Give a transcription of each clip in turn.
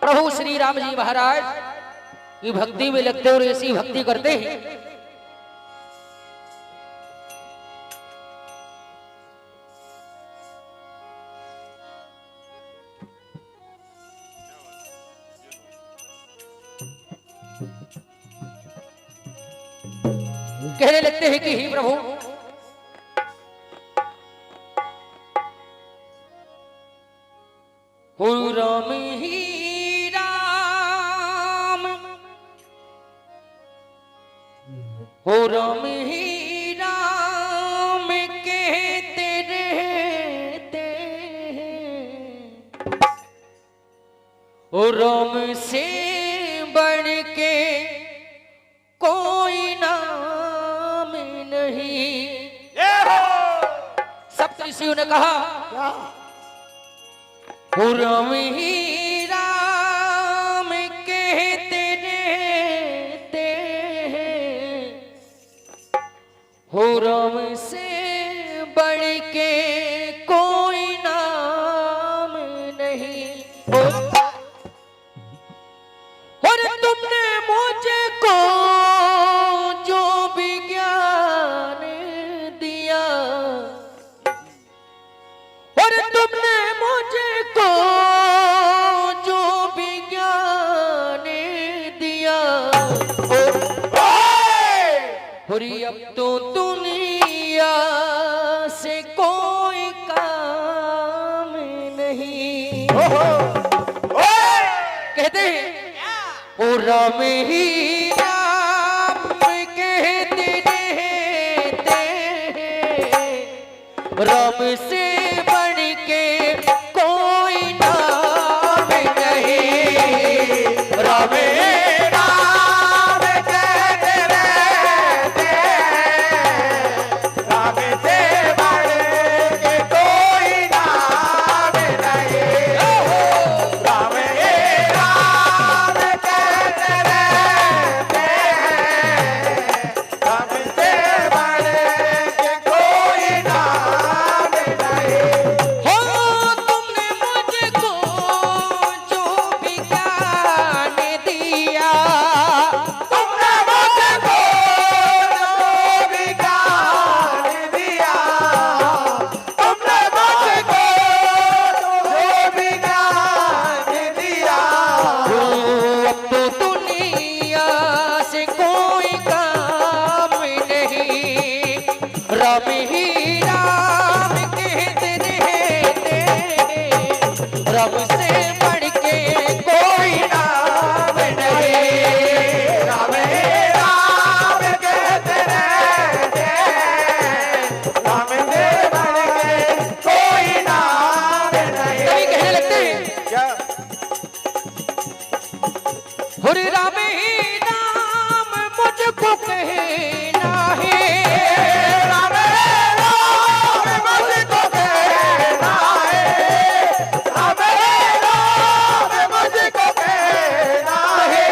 प्रभु श्री राम जी महाराज की भक्ति में लगते और ऐसी भक्ति करते हैं। कहने लगते हैं कि हे प्रभु, हो राम ही राम, हो राम ही राम कहते रहते हैं, हो राम से बढ़ के कोई नाम नहीं। सप्तऋषियों ने कहा हो राम ही राम कहते रहते हैं, हो राम से बढ़ के कोई नाम नहीं। और तुमने मुझे को जो भी ज्ञान दिया, और तुमने मुझे को जो भी ज्ञान दिया, और अब तो दुनिया से कोई काम नहीं। कहते हैं ओ राम ही राम कहते रहते हैं, राम से बढ़ के कोई नाम नहीं। राम राम कहते रहते हैं, राम से बढ़ के कोई नाम नहीं। राम राम कहते रहते हैं, राम से बढ़ के कोई नाम नहीं। हो तुमने मुझको जो भी ज्ञान दिया, तुमने मुझको जो भी ज्ञान दिया, तुमने मुझको जो भी ज्ञान दिया, अब तो दुनिया से कोई काम नहीं। राम ही राम कहते रहते हैं, राम से बढ़ के कोई नाम नहीं। राम राम कहते रहते हैं, राम से बढ़ के कोई नाम नहीं। कभी कहने लगते हैं क्या, हरे राम ही राम मुझको कहना है, राम राम मुझको कहना है, राम राम मुझको कहना है।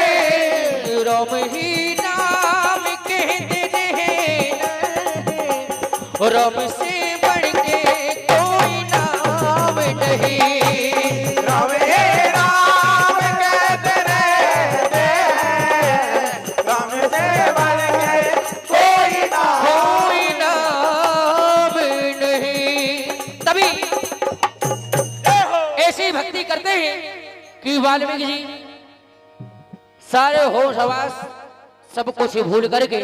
राम ही राम कहते रहना, राम से बढ़ के कोई नाम नहीं। राम राम कहते रहते हैं, राम से बढ़ के कोई नाम नहीं। तभी ऐसी भक्ति करते हैं कि वाल्मीकि जी सारे होश हवास सब कुछ भूल करके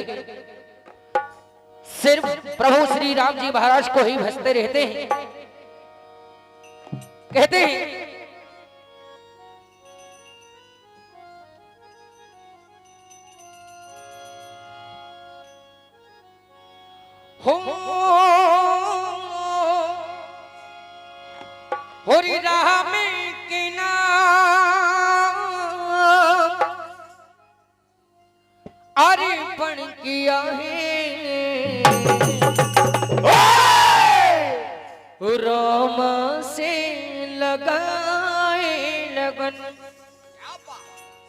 सिर्फ प्रभु श्री राम जी महाराज को ही भजते रहते हैं। कहते हैं हो री राम के नाम अर्पण किया है, राम से लगाए लगन।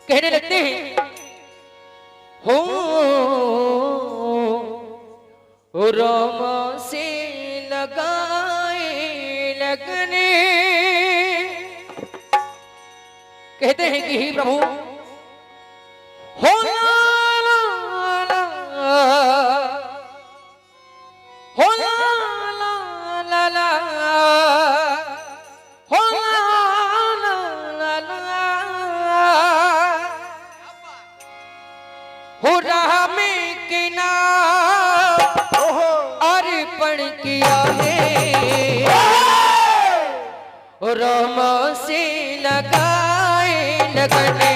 कहने लगते हैं हो रोम से लगाए लगने। कहते हैं कि हे प्रभु हो ला ला हो ला ला ला हो ला ला हो रहा में के नाम अर्पण किया है रोम से लगाए लगने।